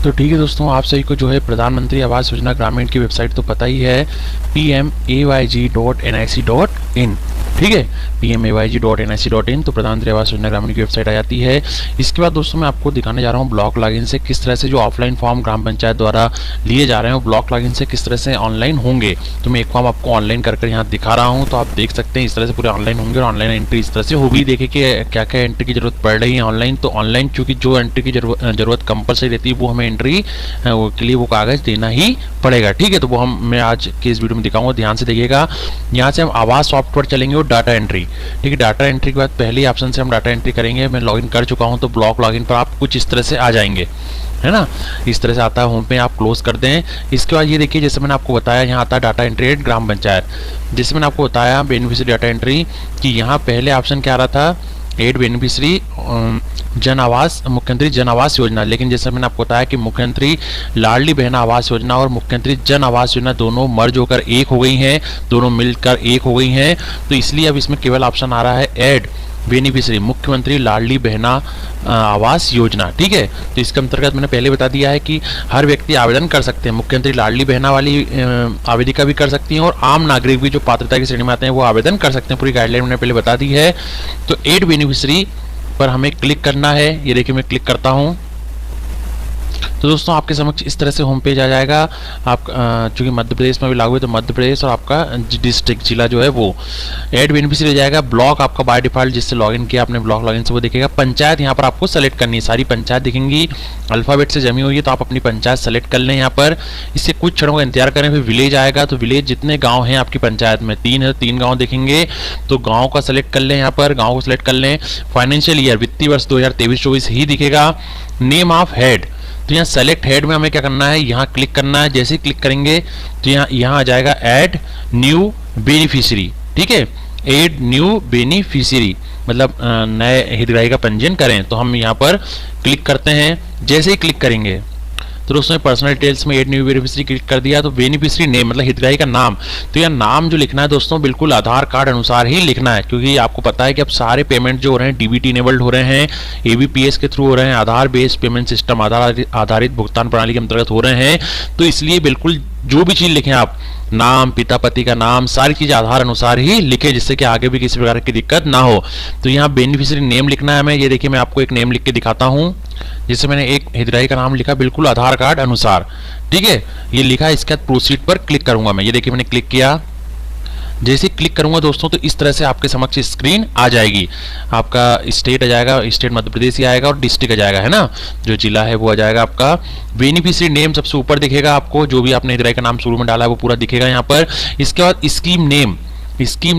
तो ठीक है दोस्तों, आप सभी को जो है प्रधानमंत्री आवास योजना ग्रामीण की वेबसाइट तो पता ही है, pmayg.nic.in। ठीक है, pmayg.nic.in। तो प्रधानमंत्री आवास योजना ग्रामीण की वेबसाइट आ जाती है। इसके बाद दोस्तों मैं आपको दिखाने जा रहा हूँ ब्लॉक लॉगिन से किस तरह से जो ऑफलाइन फॉर्म ग्राम पंचायत द्वारा लिए जा रहे हैं ब्लॉक लॉगिन से किस तरह से ऑनलाइन होंगे। तो मैं एक फॉर्म आपको ऑनलाइन कर यहाँ दिखा रहा हूँ, तो आप देख सकते हैं इस तरह से पूरे ऑनलाइन होंगे और ऑनलाइन एंट्री इस तरह से होगी। देखिए कि क्या क्या एंट्री की जरूरत पड़ रही है ऑनलाइन। तो ऑनलाइन चूंकि जो एंट्री की जरूरत कंपलसरी रहती है वो हमें एंट्री के लिए वो कागज देना ही पड़ेगा। ठीक है, तो वो मैं आज की इस वीडियो में दिखाऊंगा, ध्यान से देखिएगा। यहाँ से हम आवास सॉफ्टवेयर चलेंगे और डाटा एंट्री। ठीक है, डाटा एंट्री के बाद पहले ऑप्शन से हम डाटा एंट्री करेंगे। मैं लॉगिन कर चुका हूँ, तो ब्लॉक लॉगिन पर आप कुछ इस तरह से आ जाएंगे, है ना। इस तरह से आता है होम पे, आप क्लोज कर दें। इसके बाद ये देखिए, जैसे मैंने आपको बताया यहाँ आता है data entry at gram panchayat. जैसे मैंने आपको बताया बेनिफिशियरी डाटा एंट्री कि यहाँ पहले ऑप्शन क्या आ रहा था, एड बेनिफिशियरी जन आवास, मुख्यमंत्री जन आवास योजना। लेकिन जैसे मैंने आपको बताया कि मुख्यमंत्री लाडली बहन आवास योजना और मुख्यमंत्री जन आवास योजना दोनों मर्ज होकर एक हो गई हैं, दोनों मिलकर एक हो गई हैं। तो इसलिए अब इसमें केवल ऑप्शन आ रहा है एड बेनिफिशियरी मुख्यमंत्री लाडली बहना आवास योजना। ठीक है, तो इसके अंतर्गत मैंने पहले बता दिया है कि हर व्यक्ति आवेदन कर सकते हैं। मुख्यमंत्री लाडली बहना वाली आवेदिका भी कर सकती हैं और आम नागरिक भी जो पात्रता की श्रेणी में आते हैं वो आवेदन कर सकते हैं। पूरी गाइडलाइन मैंने पहले बता दी है। तो एड बेनिफिशियरी पर हमें क्लिक करना है। ये देखिए मैं क्लिक करता हूँ, तो दोस्तों आपके समक्ष इस तरह से होम पेज आ जाएगा। आप चूंकि मध्य प्रदेश में भी लागू है तो मध्य प्रदेश और आपका डिस्ट्रिक्ट जिला जो है वो एड बेनिफिशियरी जाएगा। ब्लॉक आपका बाय डिफॉल्ट जिससे लॉगिन किया आपने ब्लॉक लॉगिन से वो दिखेगा। पंचायत यहाँ पर आपको सेलेक्ट करनी है, सारी पंचायत दिखेंगी, अल्फाबेट से जमी हुई है, तो आप अपनी पंचायत सेलेक्ट कर लें यहाँ पर। इससे कुछ क्षणों का इंतजार करें, फिर विलेज आएगा। तो विलेज जितने गाँव हैं आपकी पंचायत में 3 है, 3 गाँव दिखेंगे, तो गाँव का सेलेक्ट कर लें। यहाँ पर गाँव को सेलेक्ट कर लें। फाइनेंशियल ईयर वित्तीय वर्ष 2023-24 ही दिखेगा। नेम ऑफ हेड, तो यहाँ सेलेक्ट हेड में हमें क्या करना है, यहाँ क्लिक करना है। जैसे ही क्लिक करेंगे तो यहाँ आ जाएगा ऐड न्यू बेनिफिशियरी। ठीक है, ऐड न्यू बेनिफिशियरी मतलब नए हितग्राही का पंजीयन करें। तो हम यहाँ पर क्लिक करते हैं। जैसे ही क्लिक करेंगे तो दोस्तों पर्सनल डिटेल्स में एड न्यू बेनिफिशियरी क्लिक कर दिया। तो बेनिफिशियरी नेम मतलब हितग्राही का नाम, तो यह नाम जो लिखना है दोस्तों बिल्कुल आधार कार्ड अनुसार ही लिखना है, क्योंकि आपको पता है कि अब सारे पेमेंट जो हो रहे हैं डीबीटी इनेबल्ड हो रहे हैं, एबीपीएस के थ्रू हो रहे हैं, आधार बेस्ड पेमेंट सिस्टम आधारित भुगतान प्रणाली के अंतर्गत हो रहे हैं। तो इसलिए बिल्कुल जो भी चीज लिखें आप, नाम, पिता पति का नाम, सारी चीज आधार अनुसार ही लिखे, जिससे कि आगे भी किसी प्रकार की दिक्कत ना हो। तो यहाँ बेनिफिशियरी नेम लिखना है हमें। ये देखिए मैं आपको एक नेम लिख के दिखाता हूँ। जिससे मैंने एक हितग्राही का नाम लिखा बिल्कुल आधार कार्ड अनुसार। ठीक है, ये लिखा। इसके बाद प्रोसीड पर क्लिक करूंगा मैं। ये देखिए मैंने क्लिक किया। जैसे क्लिक करूंगा दोस्तों तो इस तरह से आपके समक्ष स्क्रीन आ जाएगी। आपका स्टेट आ जाएगा, स्टेट मध्य प्रदेश ही आएगा, और डिस्ट्रिक्ट आ जाएगा, है ना, जो जिला है वो आ जाएगा आपका। बेनिफिशियरी नेम सबसे ऊपर दिखेगा आपको, जो भी आपने हितग्राही का नाम शुरू में डाला है वो पूरा दिखेगा यहाँ पर। इसके बाद स्कीम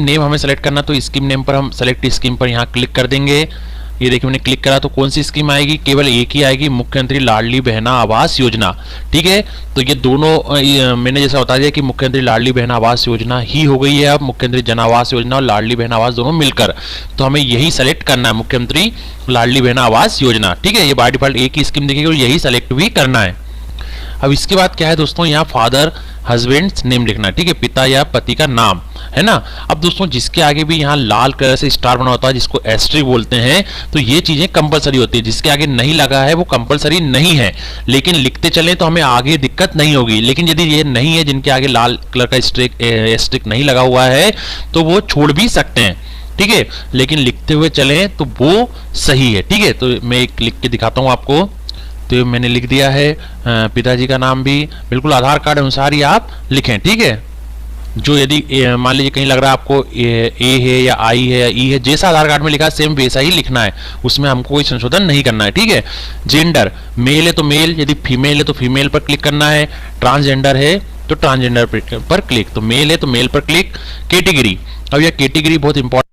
नेम हमें सेलेक्ट करना, तो स्कीम नेम पर हम सेलेक्ट स्कीम पर यहाँ क्लिक कर देंगे। ये देखिए मैंने क्लिक करा तो कौन सी स्कीम आएगी, केवल एक ही आएगी, मुख्यमंत्री लाडली बहना आवास योजना। ठीक है, तो ये दोनों मैंने जैसा बता दिया कि मुख्यमंत्री लाडली बहना आवास योजना ही हो गई है अब, मुख्यमंत्री जन आवास योजना और लाडली बहना आवास दोनों मिलकर। तो हमें यही सेलेक्ट करना है, मुख्यमंत्री लाडली बहना आवास योजना। ठीक है, ये बाय डिफॉल्ट एक ही स्कीम दिखेगी और यही सेलेक्ट भी करना है। अब इसके बाद क्या है दोस्तों, यहाँ फादर हस्बैंड नेम लिखना है। ठीक है, पिता या पति का नाम, है ना। अब दोस्तों जिसके आगे भी यहाँ लाल कलर से स्टार बना होता है जिसको एस्ट्रिक बोलते हैं, तो ये चीजें कंपलसरी होती है। जिसके आगे नहीं लगा है वो कंपलसरी नहीं है, लेकिन लिखते चले तो हमें आगे दिक्कत नहीं होगी। लेकिन यदि ये नहीं है, जिनके आगे लाल कलर का एस्ट्रिक नहीं लगा हुआ है, तो वो छोड़ भी सकते हैं। ठीक है, लेकिन लिखते हुए चले तो वो सही है। ठीक है, तो मैं एक लिख के दिखाता हूँ आपको। तो मैंने लिख दिया है, पिताजी का नाम भी बिल्कुल आधार कार्ड अनुसार ही आप लिखें। ठीक है, जो यदि मान लीजिए कहीं लग रहा है आपको ए है या आई है या ई है, जैसा आधार कार्ड में लिखा है सेम वैसा ही लिखना है, उसमें हमको कोई संशोधन नहीं करना है। ठीक है, जेंडर मेल है तो मेल, यदि फीमेल है तो फीमेल पर क्लिक करना है, ट्रांसजेंडर है तो ट्रांसजेंडर पर क्लिक, तो मेल है तो मेल पर क्लिक। कैटेगरी, अब यह कैटेगरी बहुत इंपॉर्टेंट,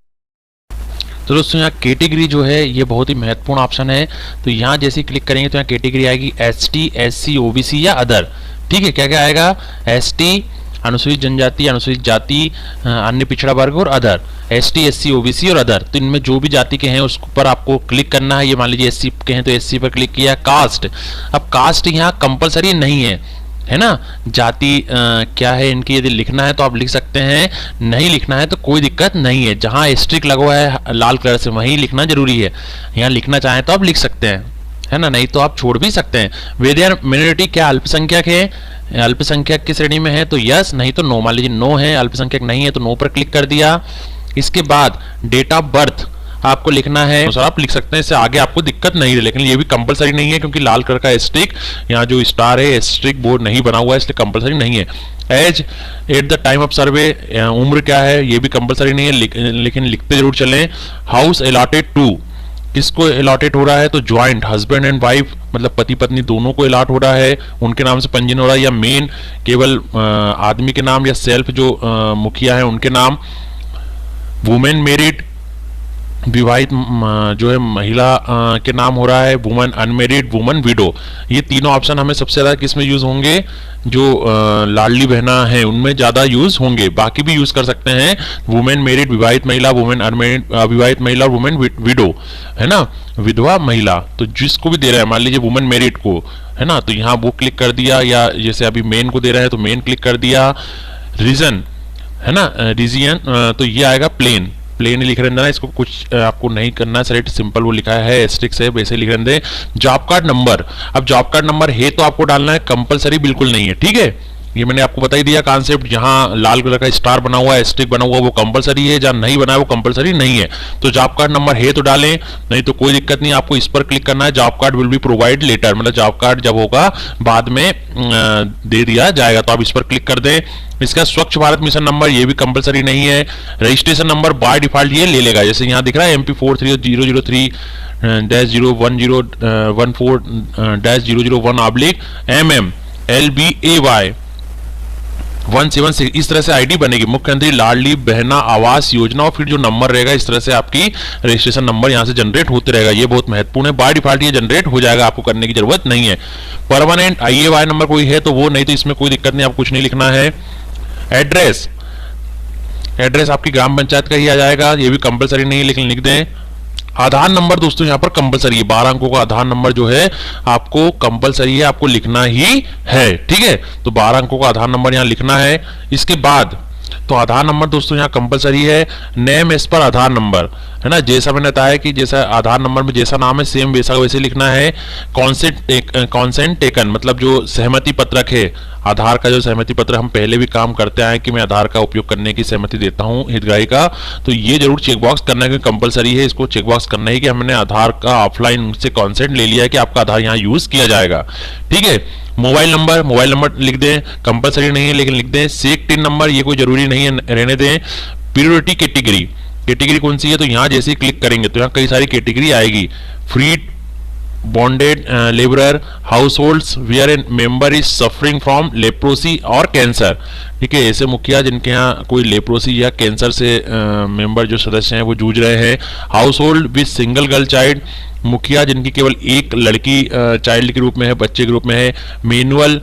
तो दोस्तों यहाँ कैटेगरी जो है ये बहुत ही महत्वपूर्ण ऑप्शन है। तो यहाँ जैसे क्लिक करेंगे तो यहाँ कैटेगरी आएगी एसटी, एससी, ओबीसी या अदर। ठीक है, क्या क्या आएगा, एसटी अनुसूचित जनजाति, अनुसूचित जाति, अन्य पिछड़ा वर्ग और अदर, एसटी, एससी, ओबीसी और अदर। तो इनमें जो भी जाति के हैं उस पर आपको क्लिक करना है। ये मान लीजिए एससी के हैं तो एससी पर क्लिक किया। कास्ट, अब कास्ट यहाँ कंपलसरी नहीं है ना, जाति क्या है इनकी यदि लिखना है तो आप लिख सकते हैं, नहीं लिखना है तो कोई दिक्कत नहीं है। जहां स्ट्रिक लगा हुआ है लाल कलर से वहीं लिखना जरूरी है, यहाँ लिखना चाहें तो आप लिख सकते हैं। है ना, नहीं तो आप छोड़ भी सकते हैं। वेदर मिनोरिटी क्या अल्पसंख्यक है, अल्पसंख्यक की श्रेणी में है तो यस, नहीं तो नो। मान लीजिए नो है, अल्पसंख्यक नहीं है तो नो पर क्लिक कर दिया। इसके बाद डेट ऑफ बर्थ आपको लिखना है, तो आप लिख सकते हैं, इससे आगे आपको दिक्कत नहीं है, लेकिन ये भी कंपलसरी नहीं है क्योंकि लाल कलर का एस्ट्रिक, यहाँ जो स्टार है एस्ट्रिक बोर्ड नहीं बना हुआ है, इसलिए कंपलसरी नहीं है। Age at the time of survey, उम्र क्या है, ये भी कंपलसरी नहीं है, लेकिन लिखते जरूर चलें। हाउस अलॉटेड टू, किसको अलॉटेड हो रहा है, तो ज्वाइंट हस्बैंड एंड वाइफ, मतलब पति पत्नी दोनों को अलॉट हो रहा है, उनके नाम से पंजीयन हो रहा है, या मेन केवल आदमी के नाम, या सेल्फ जो मुखिया है उनके नाम। वुमेन मैरिड, विवाहित जो है महिला के नाम हो रहा है। वुमन अनमेरिड, वुमन विडो, ये तीनों ऑप्शन हमें सबसे ज्यादा किस में यूज होंगे, जो लाडली बहना है उनमें ज्यादा यूज होंगे। बाकी भी यूज कर सकते हैं, वुमेन मैरिड विवाहित महिला, वुमेन अनमेरिड अविवाहित महिला, वुमेन विडो है ना, विधवा महिला। तो जिसको भी दे रहे हैं, मान लीजिए वुमेन मैरिड को है ना, तो यहाँ वो क्लिक कर दिया, या जैसे अभी मेन को दे रहे हैं तो मेन क्लिक कर दिया। रीजन है ना, रीजियन, तो ये आएगा प्लेन, प्लेन ही लिख रहे हैं, इसको कुछ आपको नहीं करना है, सेलेक्ट सिंपल वो लिखा है एस्ट्रिक से, वैसे लिख रहे हैं। जॉब कार्ड नंबर, अब जॉब कार्ड नंबर है तो आपको डालना है, कंपलसरी बिल्कुल नहीं है, ठीक है। ये मैंने आपको बता ही दिया कॉन्सेप्ट, जहां लाल कलर का स्टार बना हुआ है एस्ट्रिक बना हुआ वो कंपलसरी है, जहां नहीं बना है वो कंपलसरी नहीं है। तो जॉब कार्ड नंबर है तो डालें, नहीं तो कोई दिक्कत नहीं, आपको इस पर क्लिक करना है। Job card will be provide later, मतलब जॉब कार्ड जब होगा बाद में दे दिया जाएगा, तो आप इस पर क्लिक कर दें। इसका स्वच्छ भारत मिशन नंबर, ये भी कंपलसरी नहीं है। रजिस्ट्रेशन नंबर बाय डिफॉल्ट ये ले लेगा, जैसे यहाँ दिख रहा है MP43-003-14-001/MM LBAY176, इस तरह से आईडी बनेगी, मुख्यमंत्री लाडली बहना आवास योजना, और फिर जो नंबर रहेगा इस तरह से आपकी रजिस्ट्रेशन नंबर यहां से जनरेट होते रहेगा। ये बहुत महत्वपूर्ण है, बाय डिफॉल्ट ये जनरेट हो जाएगा, आपको करने की जरूरत नहीं है। परमानेंट IAY नंबर कोई है तो वो, नहीं तो इसमें कोई दिक्कत नहीं, आपको कुछ नहीं लिखना है। एड्रेस, एड्रेस आपकी ग्राम पंचायत का ही आ जाएगा, ये भी कंपलसरी नहीं है, लेकिन लिख दें। आधार नंबर दोस्तों यहाँ पर कंपलसरी है, 12 अंकों का आधार नंबर जो है आपको कंपलसरी है, आपको लिखना ही है, ठीक है। तो 12 अंकों का आधार नंबर यहाँ लिखना है। इसके बाद तो आधार नंबर दोस्तों यहाँ कंपलसरी है। नेम एज पर आधार नंबर है ना, जैसा मैंने बताया कि जैसा आधार नंबर में जैसा नाम है सेम वैसा वैसे लिखना है। कॉन्सेंट टेकन, मतलब जो सहमति पत्रक है, आधार का जो सहमति पत्र, हम पहले भी काम करते आए कि मैं आधार का उपयोग करने की सहमति देता हूं हितग्राही का, तो ये जरूर चेकबॉक्स करना है, कंपलसरी है, इसको चेकबॉक्स करना है कि हमने आधार का ऑफलाइन उनसे कॉन्सेंट ले लिया है कि आपका आधार यहाँ यूज किया जाएगा, ठीक है। मोबाइल नंबर, मोबाइल नंबर लिख दें, कंपलसरी नहीं है लेकिन लिख दें। सेक टिन नंबर, ये कोई जरूरी नहीं है, रहने दें। प्रियोरिटी कैटेगरी, कैटेगरी कौन सी है, तो यहाँ जैसे ही क्लिक करेंगे तो यहाँ कई सारी कैटेगरी आएगी। Free bonded labourer, households where a member is suffering from leprosy और कैंसर, ठीक है, ऐसे मुखिया जिनके यहाँ कोई लेप्रोसी या कैंसर से मेंबर जो सदस्य हैं वो जूझ रहे हैं। House hold with single girl child, मुखिया जिनकी केवल एक लड़की चाइल्ड के रूप में है, बच्चे के रूप में है। मैनुअल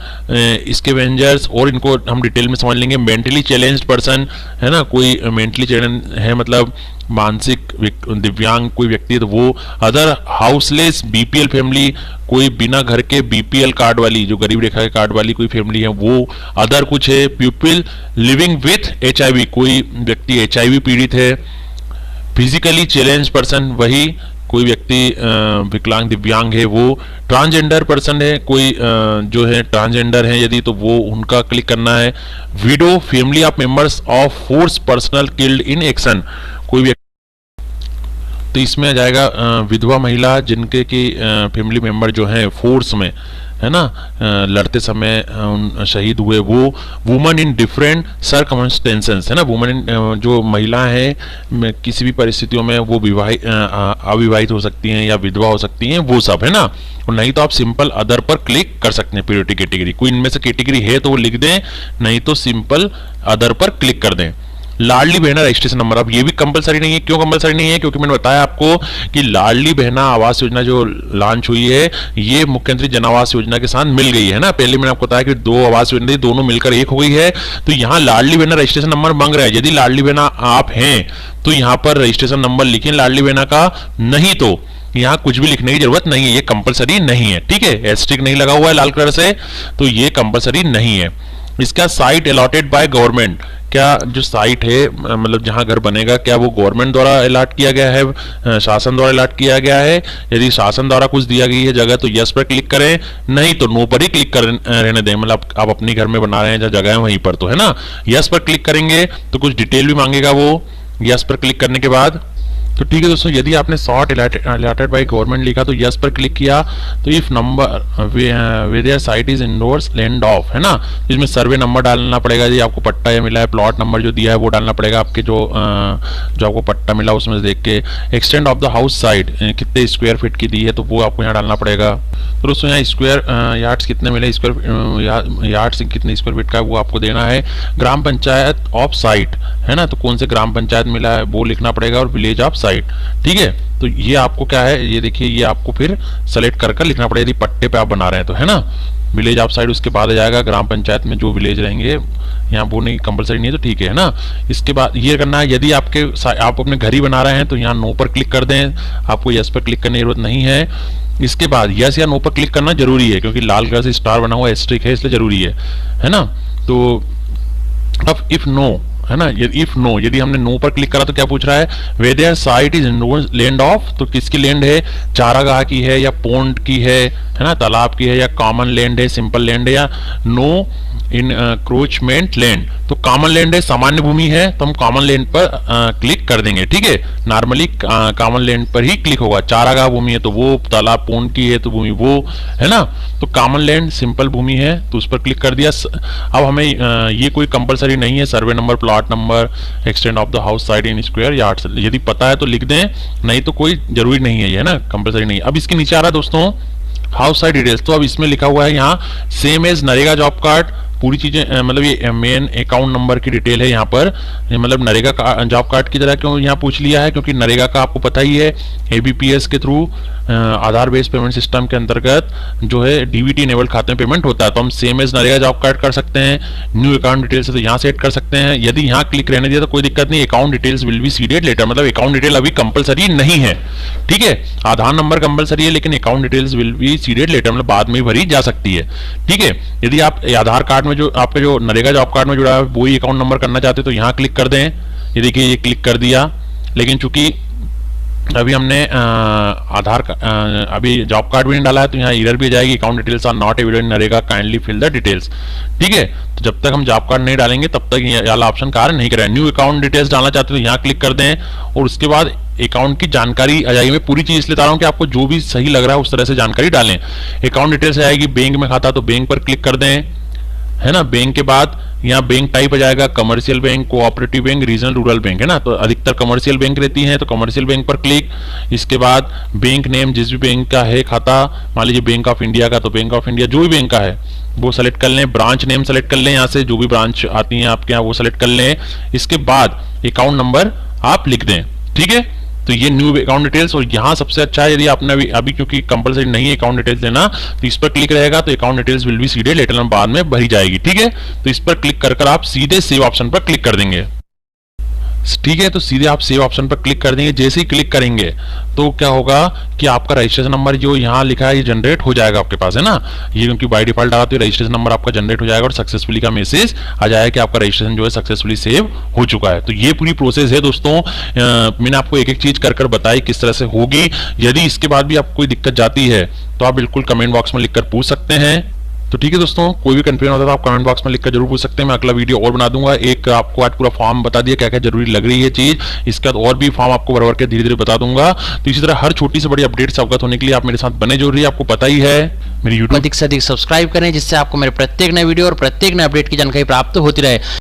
स्कैवेंजर्स, और इनको हम डिटेल में समझ लेंगे। मेंटली चैलेंज्ड पर्सन है ना, कोई मेंटली चैलेंज है मतलब मानसिक दिव्यांग कोई व्यक्ति है तो वो। अदर हाउसलेस BPL फैमिली, कोई बिना घर के BPL कार्ड वाली, जो गरीब रेखा के कार्ड वाली कोई फैमिली है वो। अदर कुछ है। पीपल लिविंग विथ HIV, कोई व्यक्ति HIV पीड़ित है। फिजिकली चैलेंज पर्सन, वही कोई व्यक्ति विकलांग दिव्यांग है वो। ट्रांसजेंडर पर्सन है, कोई जो है ट्रांसजेंडर है यदि, तो वो उनका क्लिक करना है। Window, family of members of force personal killed in action, कोई व्यक्ति, तो इसमें आ जाएगा विधवा महिला जिनके की फैमिली मेंबर जो है फोर्स में है ना लड़ते समय शहीद हुए वो। वुमन इन डिफरेंट सर्कमस्टेंसेस है ना, वुमन इन जो महिला है किसी भी परिस्थितियों में वो अविवाहित हो सकती हैं या विधवा हो सकती हैं, वो सब है ना। और नहीं तो आप सिंपल अदर पर क्लिक कर सकते हैं। प्रियोरिटी कैटेगरी, कोई इनमें से कैटेगरी है तो वो लिख दें, नहीं तो सिंपल अदर पर क्लिक कर दें। लाडली बहना रजिस्ट्रेशन नंबर, अब ये भी कंपलसरी नहीं है। क्यों कंपलसरी नहीं है? क्योंकि मैंने बताया आपको कि लाडली बहना आवास योजना जो लॉन्च हुई है ये मुख्यमंत्री जन आवास योजना के साथ मिल गई है ना। पहले मैंने आपको बताया कि 2 आवास योजना दोनों मिलकर एक हो गई है, तो यहाँ लाडली बहना रजिस्ट्रेशन नंबर मांग रहा है। यदि लाडली बहना आप हैं तो यहाँ पर रजिस्ट्रेशन नंबर लिखें लाडली बहना का, नहीं तो यहाँ कुछ भी लिखने की जरूरत नहीं है, ये कंपलसरी नहीं है, ठीक है। एस्ट्रिक नहीं लगा हुआ है लाल कलर से, तो ये कंपलसरी नहीं है। इसका साइट अलॉटेड बाय गवर्नमेंट, क्या जो साइट है मतलब जहां घर बनेगा क्या वो गवर्नमेंट द्वारा अलॉट किया गया है, शासन द्वारा अलॉट किया गया है? यदि शासन द्वारा कुछ दिया गई है जगह तो यस पर क्लिक करें, नहीं तो नो पर ही क्लिक कर रहने दें। मतलब आप अपनी घर में बना रहे हैं जहाँ जगह है वहीं पर, तो है ना। यस पर क्लिक करेंगे तो कुछ डिटेल भी मांगेगा वो, यस पर क्लिक करने के बाद। तो ठीक है दोस्तों, यदि आपने सॉर्ट अलॉटेड बाय गवर्नमेंट लिखा तो यस पर क्लिक किया, तो if number where site is indoors land of, है ना, इसमें सर्वे नंबर डालना पड़ेगा, जी आपको पट्टा ये मिला है, प्लॉट नंबर जो दिया है वो डालना पड़ेगा, आपके जो आपको पट्टा मिला उसमें से देख के। Extend of the house site कितने स्क्वायर फीट की दी है तो वो आपको यहाँ डालना पड़ेगा। तो दोस्तों यहाँ स्क्वायर यार्ड्स कितने मिले, स्क्वायर यार्ड्स कितने स्क्वायर फीट का वो आपको देना है। ग्राम पंचायत ऑफ साइट, है ना, तो कौन से ग्राम पंचायत मिला है वो लिखना पड़ेगा, और विलेज ऑफ साइट। ठीक है, तो ये आपको क्या है, ये देखिए ये आपको फिर सेलेक्ट कर लिखना पड़ेगा यदि पट्टे पे आप बना रहे हैं तो, है ना। विलेज ऑफ साइट उसके बाद आ जाएगा, ग्राम पंचायत में जो विलेज रहेंगे, यहाँ वो नहीं कंपलसरी नहीं है तो ठीक है ना। इसके बाद ये करना है, यदि आप अपने घर ही बना रहे हैं तो यहाँ नो पर क्लिक कर दें, आपको यस पर क्लिक करने की जरूरत नहीं है। इसके बाद यस या नो पर क्लिक करना जरूरी है क्योंकि लाल कलर से स्टार बना हुआ एस्ट्रिक है इसलिए जरूरी है ना। तो अब इफ नो, है ना, इफ नो, यदि हमने नो पर क्लिक करा तो क्या पूछ रहा है, whether site is land of, तो किसकी लैंड है, चारागाह की है या पोंड की है ना, तालाब की है, या कॉमन लैंड है, सिंपल लैंड है, या नो इनक्रोचमेंट लैंड। तो कॉमन लैंड है, सामान्य भूमि है, तो हम कॉमन लैंड पर क्लिक कर देंगे। ठीक है, नॉर्मली कॉमन लैंड पर ही क्लिक होगा। चारागाह भूमि है तो वो, तालाब पोंड की है तो भूमि वो, है ना। तो कॉमन लैंड सिंपल भूमि है तो उस पर क्लिक कर दिया। अब हमें ये कोई कंपलसरी नहीं है, survey number, plot number, extend of the house side in square yards, यदि पता है तो लिख दें, नहीं तो कोई जरूरी नहीं है, ये ना कंपलसरी नहीं है। अब इसके नीचे आ रहा है दोस्तों हाउस साइड डिटेल्स, तो अब इसमें लिखा हुआ है यहाँ same as NREGA job card, पूरी चीजें मतलब ये मेन अकाउंट नंबर की डिटेल है यहाँ पर, मतलब नरेगा जॉब कार्ड की तरह क्यों यहाँ पूछ लिया है, क्योंकि नरेगा का आपको पता ही है एबीपीएस के थ्रू आधार बेस्ड पेमेंट सिस्टम के अंतर्गत जो है डीबीटी इनेबल्ड खाते में पेमेंट होता है, तो हम same as NREGA job card कर सकते हैं। न्यू अकाउंट डिटेल्स है तो यहाँ सेट कर सकते हैं, यदि यहाँ क्लिक रहने दिया तो कोई दिक्कत नहीं, account details will be seeded later, मतलब अकाउंट डिटेल अभी कंपलसरी नहीं है। ठीक है, आधार नंबर कंपलसरी है लेकिन account details will be seeded later, मतलब बाद में भरी जा सकती है। ठीक है, यदि आप आधार कार्ड में जो आपके जो नरेगा जॉब कार्ड में जुड़ा है वही अकाउंट नंबर करना चाहते हैं तो यहाँ क्लिक कर दें। ये देखिए ये क्लिक कर दिया, लेकिन चूंकि अभी हमने आधार अभी जॉब कार्ड भी नहीं डाला है तो यहाँ एरर भी आ जाएगी, account details are not evident NREGA, kindly fill the details. ठीक है, तो जब तक हम जॉब कार्ड नहीं डालेंगे तब तक ये वाला ऑप्शन कार्य नहीं करेगा। न्यू अकाउंट डिटेल्स डालना चाहते हो तो यहाँ क्लिक कर दें और उसके बाद अकाउंट की जानकारी आ जाएगी। मैं पूरी चीज इसलिए बता रहा हूँ कि आपको जो भी सही लग रहा है उस तरह से जानकारी डालें। अकाउंट डिटेल्स आएगी, बैंक में खाता तो बैंक पर क्लिक कर दें, है ना। बैंक के बाद यहाँ बैंक टाइप आ जाएगा, commercial bank, cooperative bank, regional rural bank, है ना, तो अधिकतर कमर्शियल बैंक रहती हैं तो कमर्शियल बैंक पर क्लिक। इसके बाद बैंक नेम, जिस भी बैंक का है खाता, मान लीजिए बैंक ऑफ इंडिया का तो बैंक ऑफ इंडिया जो भी बैंक का है वो सेलेक्ट कर लें। ब्रांच नेम सेलेक्ट कर लें, यहाँ से जो भी ब्रांच आती है आपके यहाँ वो सेलेक्ट कर लें। इसके बाद अकाउंट नंबर आप लिख दें। ठीक है, तो ये न्यू अकाउंट डिटेल्स, और यहाँ सबसे अच्छा है यदि आपने अभी क्योंकि कंपलसरी नहीं है अकाउंट डिटेल्स लेना तो इस पर क्लिक रहेगा तो account details will be seeded later बाद में भरी जाएगी। ठीक है, तो इस पर क्लिक कर आप सीधे सेव ऑप्शन पर क्लिक कर देंगे। ठीक है, तो सीधे आप सेव ऑप्शन पर क्लिक कर देंगे। जैसे ही क्लिक करेंगे तो क्या होगा कि आपका रजिस्ट्रेशन नंबर जो यहाँ लिखा है ये जनरेट हो जाएगा आपके पास, है ना। ये क्योंकि बाय डिफॉल्ट आया तो रजिस्ट्रेशन नंबर आपका जनरेट हो जाएगा और सक्सेसफुली का मैसेज आ जाएगा कि आपका रजिस्ट्रेशन जो है सक्सेसफुली सेव हो चुका है। तो ये पूरी प्रोसेस है दोस्तों, मैंने आपको एक एक चीज कर बताई किस तरह से होगी। यदि इसके बाद भी आपको कोई दिक्कत जाती है तो आप बिल्कुल कमेंट बॉक्स में लिखकर पूछ सकते हैं। तो ठीक है दोस्तों, कोई भी कंफ्यूजन होता है तो आप कमेंट बॉक्स में लिखकर जरूर पूछ सकते हैं, मैं अगला वीडियो और बना दूंगा। एक आपको आज पूरा फॉर्म बता दिया क्या क्या जरूरी लग रही है चीज, इसके बाद और भी फॉर्म आपको भर के धीरे धीरे बता दूंगा। तो इसी तरह हर छोटी से बड़ी अपडेट से अवगत होने के लिए आप मेरे साथ बने जरूरी है, आपको पता ही है मेरी यूट्यूब अधिक से अधिक सब्सक्राइब करें जिससे आपको मेरे प्रत्येक नए वीडियो और प्रत्येक नए अपडेट की जानकारी प्राप्त होती रहे।